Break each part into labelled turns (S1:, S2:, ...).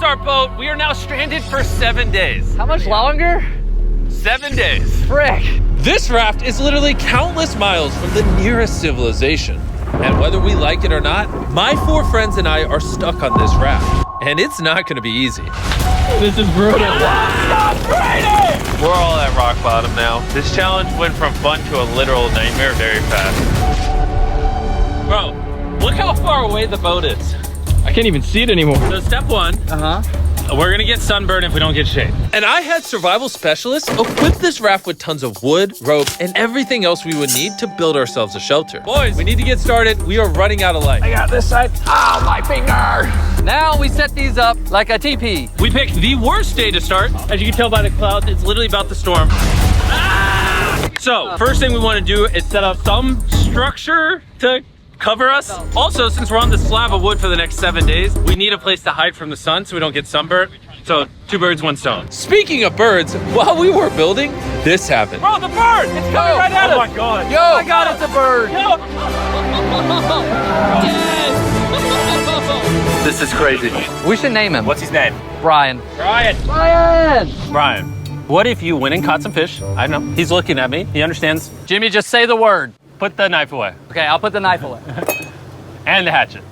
S1: our boat. We are now stranded for 7 days.
S2: How much longer?
S1: 7 days.
S2: Frick.
S3: This raft is literally countless miles from the nearest civilization. And whether we like it or not, my 4 friends and I are stuck on this raft. And it's not gonna be easy.
S2: This is brutal.
S1: We're all at rock bottom now. This challenge went from fun to a literal nightmare very fast. Bro, look how far away the boat is.
S2: I can't even see it anymore.
S1: So step 1, we're gonna get sunburned if we don't get shade.
S3: And I had survival specialists equip this raft with tons of wood, rope, and everything else we would need to build ourselves a shelter. Boys, we need to get started. We are running out of light.
S2: I got this side. Oh, my finger. Now we set these up like a teepee.
S1: We picked the worst day to start. As you can tell by the clouds, it's literally about to storm. So, first thing we wanna do is set up some structure to cover us. Also, since we're on this slab of wood for the next 7 days, we need a place to hide from the sun so we don't get sunburnt. So 2 birds, 1 stone.
S3: Speaking of birds, while we were building, this happened.
S1: Bro, the bird! It's coming right at us! Oh my god.
S2: Yo, oh my god, it's a bird.
S1: Yo. This is crazy.
S2: We should name him.
S1: What's his name?
S2: Brian.
S1: Brian.
S2: Brian.
S1: Brian. What if you went and caught some fish? I know. He's looking at me. He understands.
S2: Jimmy, just say the word.
S1: Put the knife away.
S2: Okay, I'll put the knife away.
S1: And the hatchet.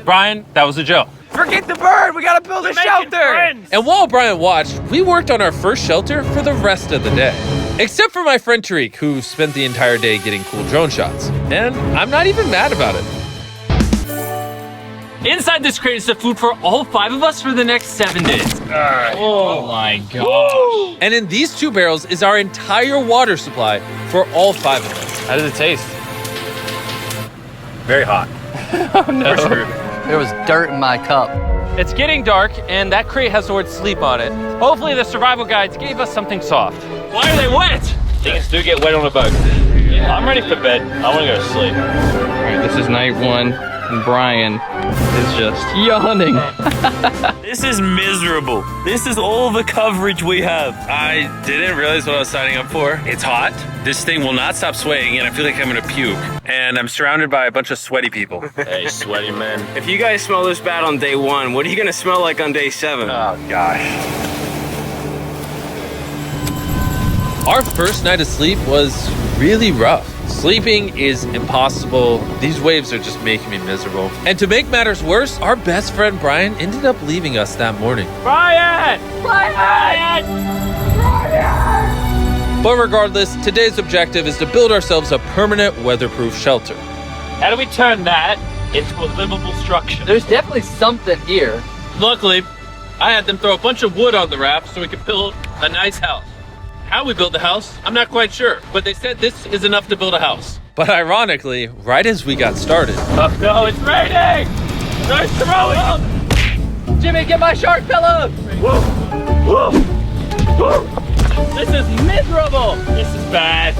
S1: Brian, that was a joke.
S2: Forget the bird. We gotta build a shelter.
S3: And while Brian watched, we worked on our first shelter for the rest of the day. Except for my friend Tariq, who spent the entire day getting cool drone shots. And I'm not even mad about it.
S1: Inside this crate is the food for all 5 of us for the next 7 days.
S2: Oh my gosh.
S3: And in these 2 barrels is our entire water supply for all 5 of us.
S1: How does it taste? Very hot.
S2: Oh no. There was dirt in my cup.
S1: It's getting dark, and that crate has the word sleep on it. Hopefully the survival guides gave us something soft. Why are they wet? Things do get wet on a boat. Yeah. I'm ready for bed. I want to go to sleep.
S2: All right, this is night 1, and Brian is just yawning.
S1: This is miserable. This is all the coverage we have.
S4: I didn't realize what I was signing up for. It's hot. This thing will not stop swaying, and I feel like I'm gonna puke. And I'm surrounded by a bunch of sweaty people.
S1: Hey, sweaty man.
S5: If you guys smell this bad on day 1, what are you gonna smell like on day 7?
S4: Oh, gosh.
S3: Our first night of sleep was really rough. Sleeping is impossible. These waves are just making me miserable. And to make matters worse, our best friend Brian ended up leaving us that morning.
S1: Brian! Brian!
S3: But regardless, today's objective is to build ourselves a permanent weatherproof shelter.
S1: How do we turn that into a livable structure?
S2: There's definitely something here.
S1: Luckily, I had them throw a bunch of wood on the raft so we could build a nice house. How we built the house, I'm not quite sure, but they said this is enough to build a house.
S3: But ironically, right as we got started,
S1: Oh no, it's raining! Nice throwing!
S2: Jimmy, get my shark pillow.
S1: This is miserable! This is bad.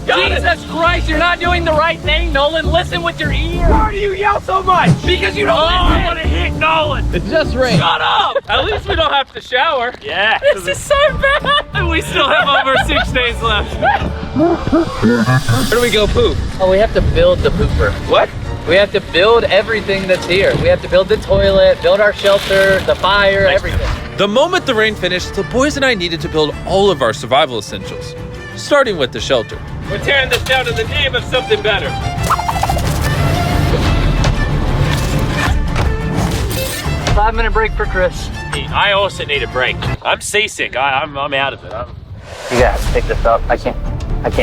S2: Jesus Christ, you're not doing the right thing, Nolan. Listen with your ear.
S1: Why do you yell so much? Because you don't I want to hit Nolan!
S2: It just rained.
S1: Shut up! At least we don't have to shower. Yeah. This is so bad! And we still have over 6 days left.
S3: where do we go poop?
S2: Oh, we have to build the pooper.
S1: What?
S2: We have to build everything that's here. We have to build the toilet, build our shelter, the fire, everything.
S3: The moment the rain finished, the boys and I needed to build all of our survival essentials, starting with the shelter.
S1: We're tearing this down in the name of something better.
S2: 5-minute break for Chris.
S1: I also need a break. I'm seasick. I'm out of it.
S6: You gotta pick this up. I can't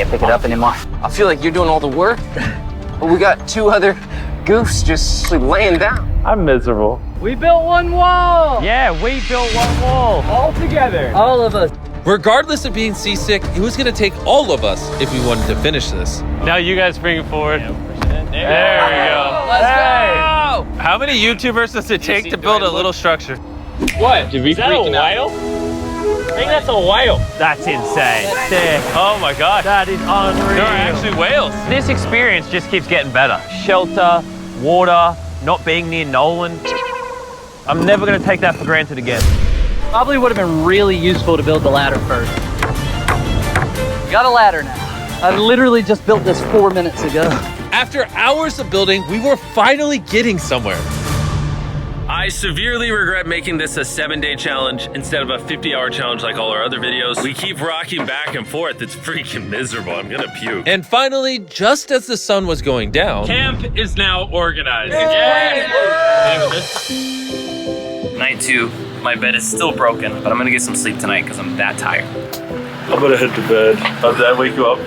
S6: pick it up anymore.
S5: I feel like you're doing all the work, but we got 2 other goofs just laying down.
S1: I'm miserable.
S2: We built one wall.
S1: Yeah, we built one wall. All together.
S2: All of us.
S3: Regardless of being seasick, it was gonna take all of us if we wanted to finish this.
S1: Now you guys bring it forward. There we go.
S2: Let's go.
S1: How many YouTubers does it take to build a little structure?
S2: What?
S1: Is that a whale? I think that's a whale. That's insane. Oh my gosh. That is unreal. There are actually whales. This experience just keeps getting better. Shelter, water, not being near Nolan. I'm never gonna take that for granted again.
S2: Probably would have been really useful to build the ladder first. We got a ladder now. I literally just built this 4 minutes ago.
S3: After hours of building, we were finally getting somewhere.
S4: I severely regret making this a 7-day challenge instead of a 50-hour challenge like all our other videos. We keep rocking back and forth. It's freaking miserable. I'm gonna puke.
S3: And finally, just as the sun was going down,
S4: Camp is now organized.
S6: Night 2. My bed is still broken, but I'm gonna get some sleep tonight because I'm that tired.
S4: I'm gonna head to bed. Did I wake you up?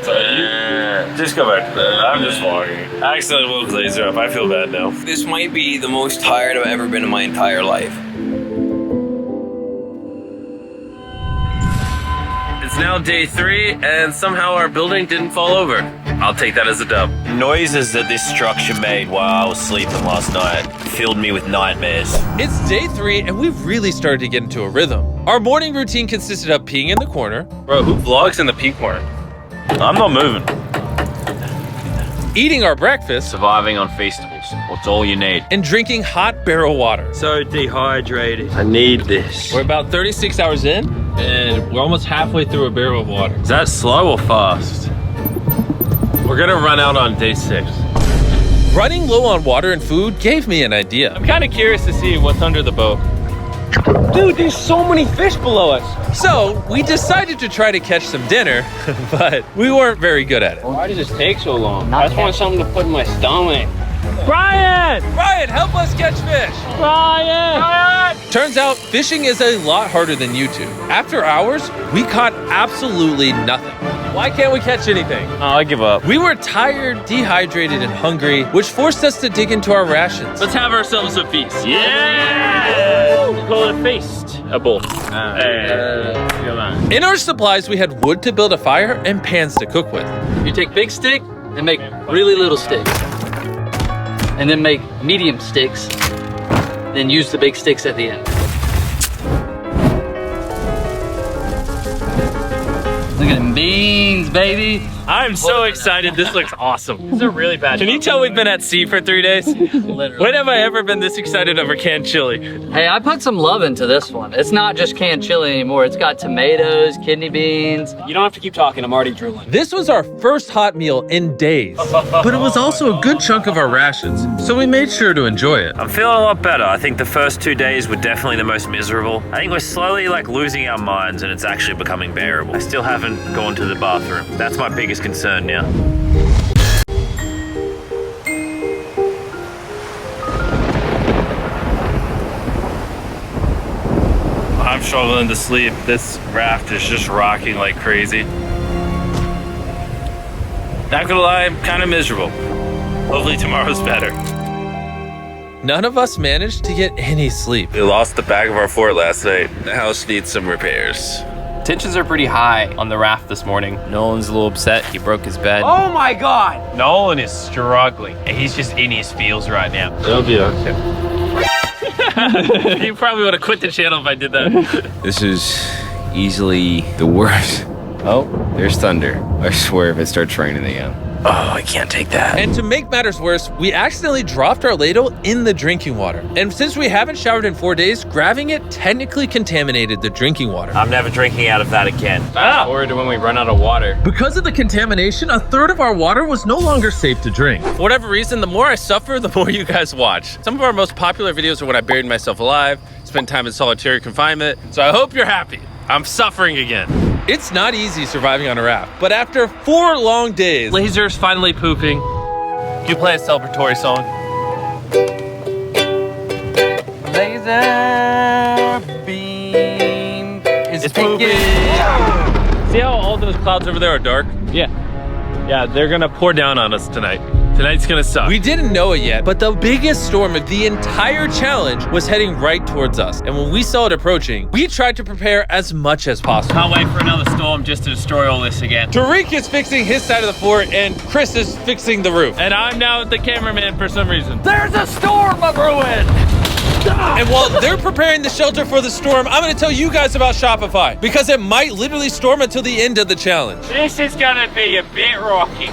S4: Just go back to bed. I'm just walking. I accidentally woke Laser up. I feel bad now.
S7: This might be the most tired I've ever been in my entire life.
S4: It's now day 3, and somehow our building didn't fall over. I'll take that as a dub.
S1: Noises that this structure made while I was sleeping last night filled me with nightmares.
S3: it's day 3 and we've really started to get into a rhythm. Our morning routine consisted of peeing in the corner,
S4: Bro, who vlogs in the pee corner?
S1: I'm not moving.
S3: eating our breakfast,
S1: Surviving on Feastables. What's all you need?
S3: and drinking hot barrel water.
S1: So dehydrated. I need this.
S3: We're about 36 hours in, and we're almost halfway through a barrel of water.
S1: Is that slow or fast?
S4: We're gonna run out on day 6.
S3: Running low on water and food gave me an idea.
S4: I'm kind of curious to see what's under the boat.
S1: Dude, there's so many fish below us.
S3: So we decided to try to catch some dinner, but we weren't very good at it.
S8: Why does this take so long? I just want something to put in my stomach.
S1: Brian!
S3: Ryan, help us catch fish!
S1: Brian!
S3: Turns out fishing is a lot harder than YouTube. After hours, we caught absolutely nothing. Why can't we catch anything?
S1: Oh, I give up.
S3: We were tired, dehydrated, and hungry, which forced us to dig into our rations.
S4: Let's have ourselves a feast.
S1: Yeah! We call it a feast. A bull.
S3: In our supplies, we had wood to build a fire and pans to cook with.
S2: You take big stick and make really little sticks. And then make medium sticks. Then use the big sticks at the end. Look at them beans, baby.
S4: I'm so excited. This looks awesome.
S1: This is a really bad
S4: Can you tell we've been at sea for 3 days?
S2: Literally.
S4: When have I ever been this excited over canned chili?
S2: Hey, I put some love into this one. It's not just canned chili anymore. It's got tomatoes, kidney beans.
S8: You don't have to keep talking, I'm already drooling.
S3: This was our first hot meal in days, but it was also a good chunk of our rations, so we made sure to enjoy it.
S1: I'm feeling a lot better. I think the first 2 days were definitely the most miserable. I think we're slowly losing our minds and it's actually becoming bearable. I still haven't gone to the bathroom. That's my biggest concern now.
S4: I'm struggling to sleep. This raft is just rocking like crazy. Not gonna lie, I'm kind of miserable. Hopefully tomorrow's better.
S3: None of us managed to get any sleep.
S4: We lost the back of our fort last night. The house needs some repairs.
S6: Tensions are pretty high on the raft this morning. Nolan's a little upset. He broke his bed.
S7: Oh my God!
S1: Nolan is struggling and he's just in his feels right now.
S4: It'll be okay. You probably would have quit the channel if I did that.
S5: This is easily the worst. Oh, there's thunder. I swear if it starts raining again.
S1: Oh, I can't take that.
S3: And to make matters worse, we accidentally dropped our ladle in the drinking water. And since we haven't showered in 4 days, grabbing it technically contaminated the drinking water.
S1: I'm never drinking out of that again.
S8: Fast forward to when we run out of water.
S3: Because of the contamination, a third of our water was no longer safe to drink. For whatever reason, the more I suffer, the more you guys watch. Some of our most popular videos are when I buried myself alive, spent time in solitary confinement, so I hope you're happy. I'm suffering again. It's not easy surviving on a raft, but after 4 long days,
S4: Laser's finally pooping. Can you play a celebratory song?
S2: Laser beam is
S4: pooping. See how all those clouds over there are dark? Yeah, they're gonna pour down on us tonight. Tonight's gonna suck.
S3: we didn't know it yet, but the biggest storm of the entire challenge was heading right towards us. And when we saw it approaching, we tried to prepare as much as possible.
S8: Can't wait for another storm just to destroy all this again.
S3: Tariq is fixing his side of the fort, and Chris is fixing the roof.
S4: And I'm now the cameraman for some reason.
S2: There's a storm a brewing!
S3: And while they're preparing the shelter for the storm, I'm gonna tell you guys about Shopify, because it might literally storm until the end of the challenge.
S1: This is gonna be a bit rocky.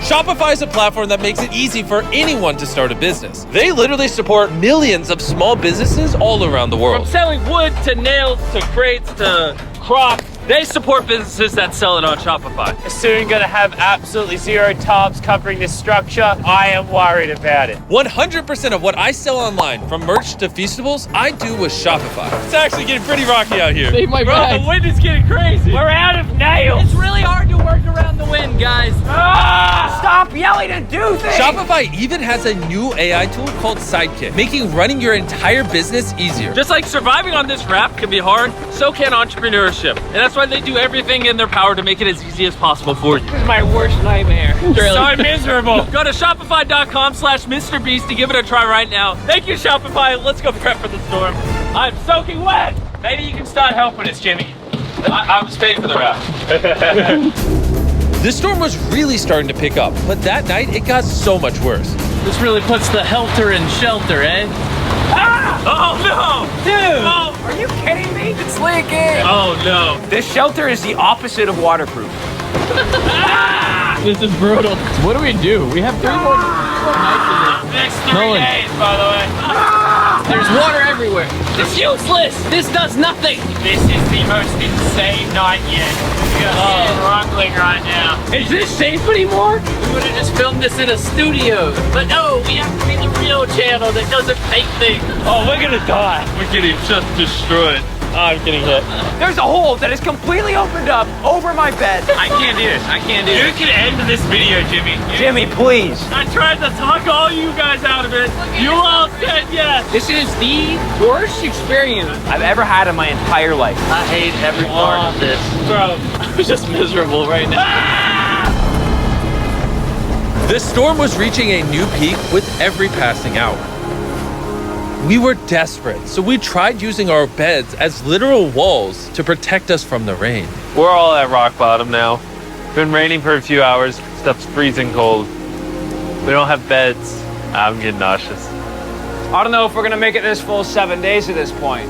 S3: Shopify is a platform that makes it easy for anyone to start a business. They literally support millions of small businesses all around the
S4: From
S3: world.
S4: selling wood to nails to crates to crops,
S3: They support businesses that sell it on Shopify.
S1: Soon gonna have absolutely zero tarps covering this structure. I am worried about it.
S3: 100% of what I sell online, from merch to Feastables, I do with Shopify. It's actually getting pretty rocky out here.
S8: Save my
S3: Bro,
S8: bag.
S3: the wind is getting crazy.
S1: We're out of nails.
S2: It's really hard to work around the wind, guys.
S9: Stop yelling and do things!
S3: Shopify even has a new AI tool called Sidekick, making running your entire business easier. Just like surviving on this raft can be hard, so can entrepreneurship. And that's why they do everything in their power to make it as easy as possible for you.
S8: This is my worst nightmare.
S3: So miserable. Go to shopify.com/Mrbeast to give it a try right now. Thank you, Shopify. Let's go prep for the storm. I'm soaking wet.
S1: Maybe you can start helping us, Jimmy.
S3: I was paid for the raft. The storm was really starting to pick up, but that night it got so much worse.
S2: This really puts the helter in shelter, eh?
S3: Oh no!
S1: Dude,
S3: Oh,
S9: Are you kidding me?
S8: It's leaking.
S3: oh no.
S9: This shelter is the opposite of waterproof.
S2: This is brutal.
S8: So what do? We have 3 more nights in this.
S3: Next 3
S2: Nolan.
S3: days, by the way.
S8: There's water everywhere.
S2: It's useless. This does nothing.
S1: this is the most insane night yet. We are struggling right now.
S2: Is this safe anymore? We would have just filmed this in a studio. But no, we have to be the real channel that doesn't fake things.
S1: Oh, we're gonna die.
S3: We're getting just destroyed.
S1: I'm getting hit.
S9: There's a hole that is completely opened up over my bed.
S1: I can't do this. I can't do
S3: You
S1: this.
S3: can end this video, Jimmy.
S9: Jimmy, please.
S3: I tried to talk all you guys out of it. You all said yes.
S8: This is the worst experience.
S9: I've ever had in my entire life.
S2: I hate every part of this.
S3: Bro,
S2: I'm just miserable right now.
S3: the storm was reaching a new peak with every passing hour. We were desperate, so we tried using our beds as literal walls to protect us from the rain.
S1: We're all at rock bottom now. Been raining for a few hours. Stuff's freezing cold. We don't have beds. I'm getting nauseous.
S9: I don't know if we're gonna make it this full 7 days at this point.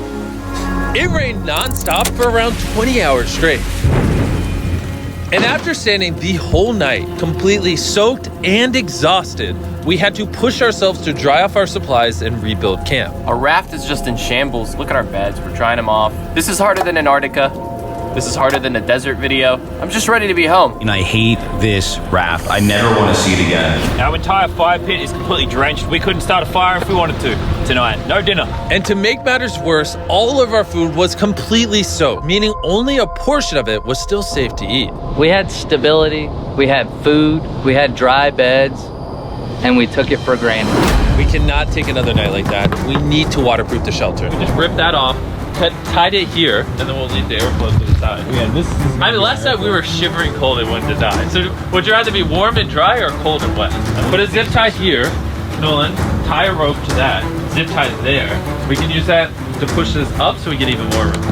S3: It rained nonstop for around 20 hours straight. And after standing the whole night, completely soaked and exhausted, we had to push ourselves to dry off our supplies and rebuild camp.
S6: Our raft is just in shambles. Look at our beds. We're drying them off. This is harder than Antarctica. This is harder than a desert video. I'm just ready to be home.
S10: And I hate this raft. I never want to see it again.
S1: Our entire fire pit is completely drenched. We couldn't start a fire if we wanted to tonight. No dinner.
S3: And to make matters worse, all of our food was completely soaked, meaning only a portion of it was still safe to eat.
S2: We had stability, we had food, we had dry beds, and we took it for granted.
S3: We cannot take another night like that. We need to waterproof the shelter. Just rip that off, tied it here, and then we'll leave the airflow to the side.
S1: Yeah, this is.
S3: I mean, last night we were shivering cold and wanted to die. So would you rather be warm and dry or cold and wet? Put a zip tie here, Nolan, tie a rope to that, zip tie it there. We can use that to push this up so we get even more room.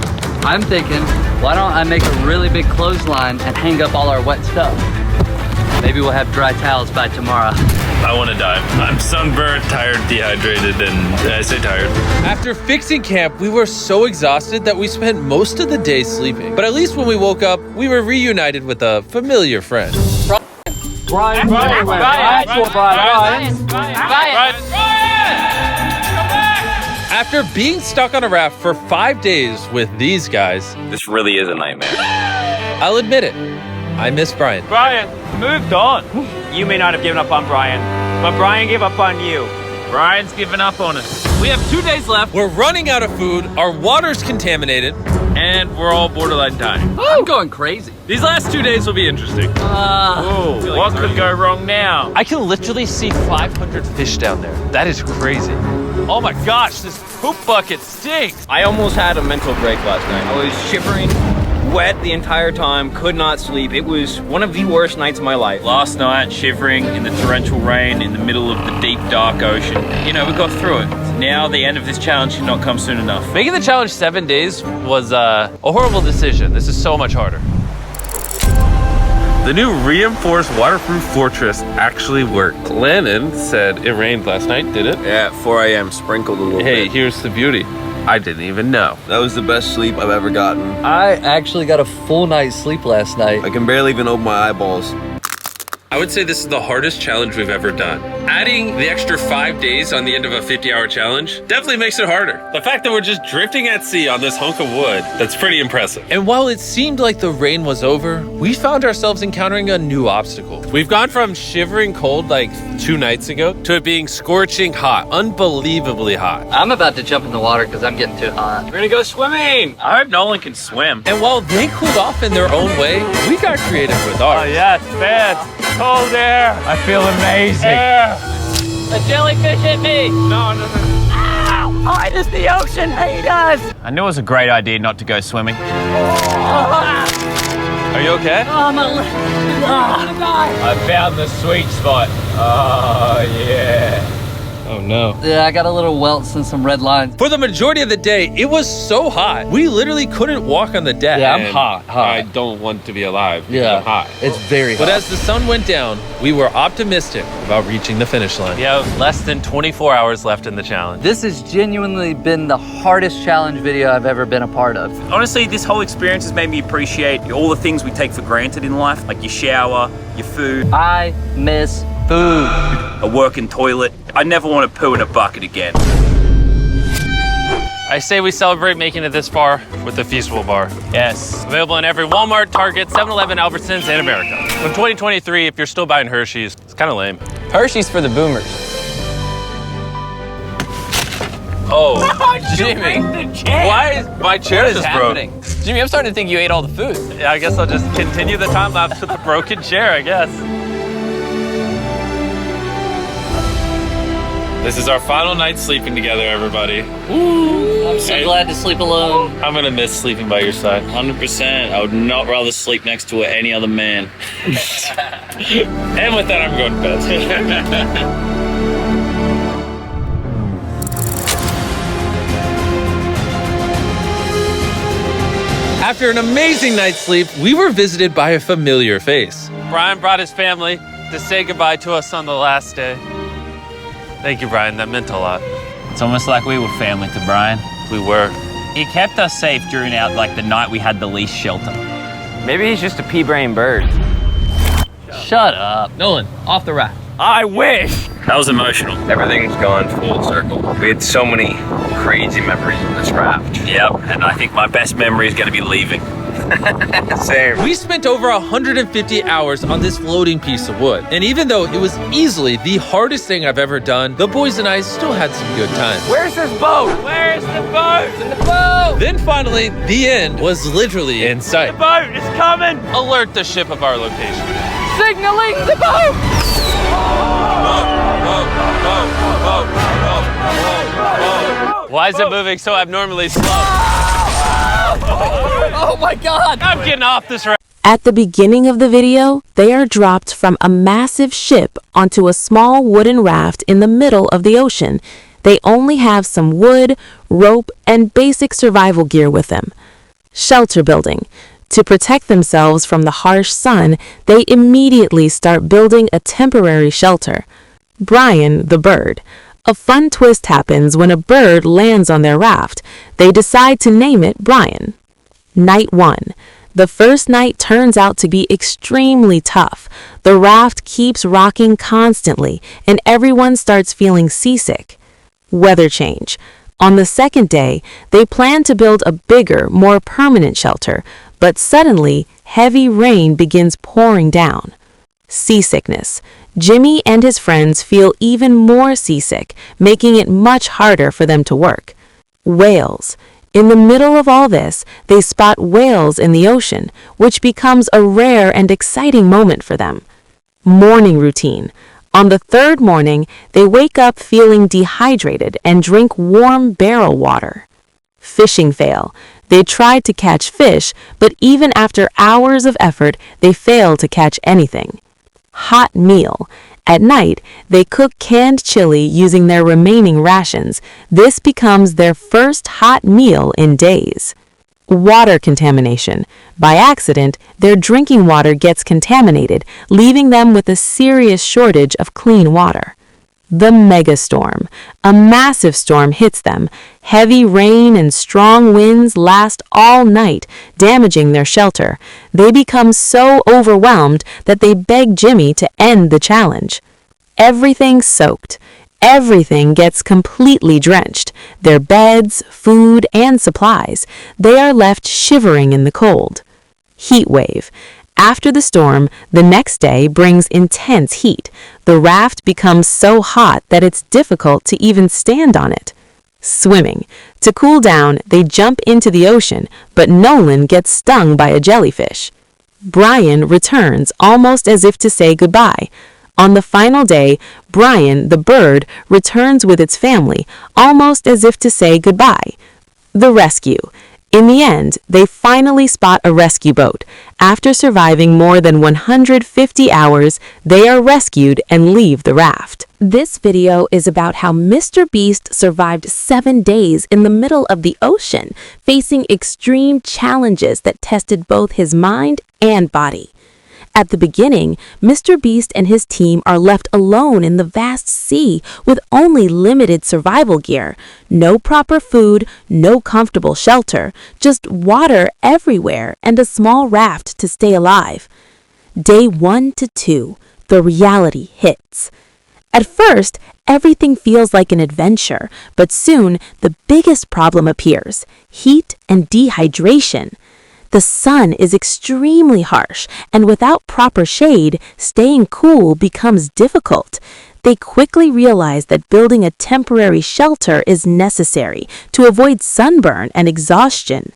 S2: I'm thinking, why don't I make a really big clothesline and hang up all our wet stuff? Maybe we'll have dry towels by tomorrow.
S4: I want to die. I'm sunburned, tired, dehydrated, and I say tired.
S3: After fixing camp, we were so exhausted that we spent most of the day sleeping. But at least when we woke up, we were reunited with a familiar friend.
S9: Brian.
S3: After being stuck on a raft for 5 days with these guys,
S7: This really is a nightmare.
S3: I'll admit it, I miss Brian.
S1: Brian, moved on.
S9: You may not have given up on Brian, but Brian gave up on you.
S1: Brian's given up on us.
S3: We have 2 days left, we're running out of food, our water's contaminated, and we're all borderline dying.
S2: I'm going crazy.
S3: These last 2 days will be interesting.
S1: Whoa, what could go wrong now?
S3: I can literally see 500 fish down there. That is crazy. Oh my gosh, this poop bucket stinks.
S9: I almost had a mental break last night. I was shivering, wet the entire time, could not sleep. It was one of the worst nights of my life.
S1: Last night, shivering in the torrential rain in the middle of the deep, dark ocean. You know, we got through it. Now the end of this challenge should not come soon enough.
S3: Making the challenge 7 days was a horrible decision. This is so much harder.
S4: The new reinforced waterproof fortress actually worked. Lennon said it rained last night, did it?
S7: Yeah, at 4 a.m. sprinkled a little
S4: Hey,
S7: bit.
S4: here's the beauty. I didn't even know.
S7: That was the best sleep I've ever gotten.
S2: I actually got a full night's sleep last night.
S7: I can barely even open my eyeballs.
S4: I would say this is the hardest challenge we've ever done. Adding the extra 5 days on the end of a 50-hour challenge definitely makes it harder. The fact that we're just drifting at sea on this hunk of wood, that's pretty impressive.
S3: And while it seemed like the rain was over, we found ourselves encountering a new obstacle.
S4: We've gone from shivering cold like 2 nights ago to it being scorching hot, unbelievably hot.
S2: I'm about to jump in the water because I'm getting too hot.
S9: We're gonna go swimming.
S1: I hope Nolan can swim.
S3: And while they cooled off in their own way, we got creative with ours.
S1: Oh yeah, it's bad. Cold air. I feel amazing.
S2: A jellyfish hit me.
S1: No. Ow! It is the ocean haters. I knew it was a great idea not to go swimming.
S4: Are you okay?
S2: Oh, my leg. I'm gonna die.
S1: I found the sweet spot. Oh yeah.
S4: Oh no.
S2: Yeah, I got a little welts and some red lines.
S3: For the majority of the day, it was so hot. We literally couldn't walk on the deck.
S2: Yeah, I'm
S4: And
S2: hot.
S4: I don't want to be alive. because
S2: Yeah,
S4: I'm hot.
S2: it's very hot.
S3: But as the sun went down, we were optimistic about reaching the finish line.
S4: We have less than 24 hours left in the challenge.
S2: This has genuinely been the hardest challenge video I've ever been a part of.
S11: Honestly, this whole experience has made me appreciate all the things we take for granted in life, like your shower, your food,
S2: I miss food.
S11: a working toilet. I never want to poo in a bucket again.
S4: I say we celebrate making it this far with the Feastable Bar.
S1: Yes.
S4: Available in every Walmart, Target, 7-Eleven, Albertsons, and America. In 2023, if you're still buying Hershey's, it's kind of lame.
S6: Hershey's for the boomers.
S4: Oh,
S6: Jimmy.
S4: why is my chair
S6: What is
S4: just broke?
S6: happening? Jimmy, I'm starting to think you ate all the food.
S4: Yeah, I guess I'll just continue the time lapse with the broken chair, I guess. This is our final night sleeping together, everybody.
S2: I'm so glad to sleep alone.
S4: I'm gonna miss sleeping by your side.
S11: 100%. I would not rather sleep next to any other man.
S4: And with that, I'm going to bed.
S3: After an amazing night's sleep, we were visited by a familiar face.
S4: Brian brought his family to say goodbye to us on the last day. Thank you, Brian. That meant a lot.
S1: It's almost like we were family to Brian.
S4: We were.
S1: He kept us safe during the night we had the least shelter.
S8: Maybe he's just a pea-brain bird.
S2: Shut up.
S9: Nolan, off the raft.
S1: I wish.
S11: That was emotional.
S7: Everything's gone full circle. We had so many crazy memories on this raft.
S11: Yep, and I think my best memory is going to be leaving.
S7: Same.
S3: We spent over 150 hours on this floating piece of wood. And even though it was easily the hardest thing I've ever done, the boys and I still had some good times.
S1: Where's this boat? Where's the boat?
S2: In the boat.
S3: Then finally, the end was literally in sight.
S1: The boat is coming.
S4: Alert the ship of our location.
S2: Signaling the boat.
S4: Why is it moving so abnormally slow?
S2: Oh my God.
S4: I'm getting off this raft.
S12: At the beginning of the video, they are dropped from a massive ship onto a small wooden raft in the middle of the ocean. They only have some wood, rope, and basic survival gear with them. Shelter building. To protect themselves from the harsh sun, they immediately start building a temporary shelter. Brian the bird. A fun twist happens when a bird lands on their raft. They decide to name it Brian. Night 1. The first night turns out to be extremely tough. The raft keeps rocking constantly, and everyone starts feeling seasick. Weather change. On the second day, they plan to build a bigger, more permanent shelter, but suddenly, heavy rain begins pouring down. Seasickness. Jimmy and his friends feel even more seasick, making it much harder for them to work. Whales. In the middle of all this, they spot whales in the ocean, which becomes a rare and exciting moment for them. Morning routine. On the third morning, they wake up feeling dehydrated and drink warm barrel water. Fishing fail. They tried to catch fish, but even after hours of effort, they fail to catch anything. Hot meal. At night, they cook canned chili using their remaining rations. This becomes their first hot meal in days. Water contamination. By accident, their drinking water gets contaminated, leaving them with a serious shortage of clean water. The megastorm. A massive storm hits them. Heavy rain and strong winds last all night, damaging their shelter. They become so overwhelmed that they beg Jimmy to end the challenge. Everything soaked. Everything gets completely drenched. Their beds, food, and supplies. They are left shivering in the cold. Heat wave. After the storm, the next day brings intense heat. The raft becomes so hot that it's difficult to even stand on it. Swimming. To cool down, they jump into the ocean, but Nolan gets stung by a jellyfish. Brian returns almost as if to say goodbye. On the final day, Brian, the bird, returns with its family, almost as if to say goodbye. The rescue. In the end, they finally spot a rescue boat. After surviving more than 150 hours, they are rescued and leave the raft. This video is about how Mrbeast survived 7 days in the middle of the ocean, facing extreme challenges that tested both his mind and body. At the beginning, Mrbeast and his team are left alone in the vast sea with only limited survival gear. No proper food, no comfortable shelter, just water everywhere and a small raft to stay alive. Day 1 to 2, the reality hits. At first, everything feels like an adventure, but soon the biggest problem appears: heat and dehydration. The sun is extremely harsh, and without proper shade, staying cool becomes difficult. They quickly realize that building a temporary shelter is necessary to avoid sunburn and exhaustion.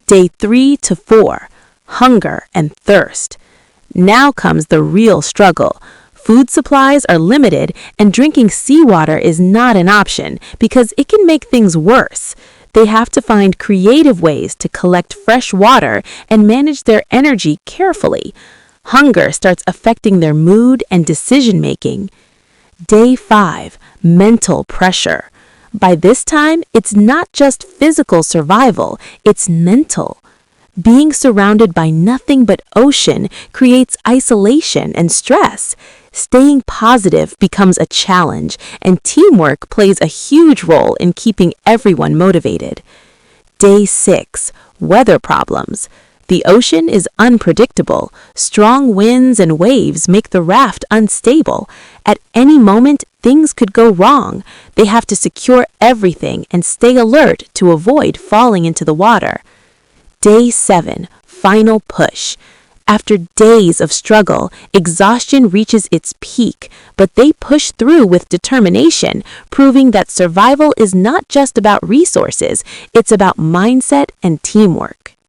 S12: Day 3 to 4, hunger and thirst. Now comes the real struggle. Food supplies are limited, and drinking seawater is not an option because it can make things worse. They have to find creative ways to collect fresh water and manage their energy carefully. Hunger starts affecting their mood and decision-making. Day 5, mental pressure. By this time, it's not just physical survival, it's mental. Being surrounded by nothing but ocean creates isolation and stress. Staying positive becomes a challenge, and teamwork plays a huge role in keeping everyone motivated. Day 6, weather problems. The ocean is unpredictable. Strong winds and waves make the raft unstable. At any moment, things could go wrong. They have to secure everything and stay alert to avoid falling into the water. Day 7, final push. After days of struggle, exhaustion reaches its peak, but they push through with determination, proving that survival is not just about resources, it's about mindset and teamwork.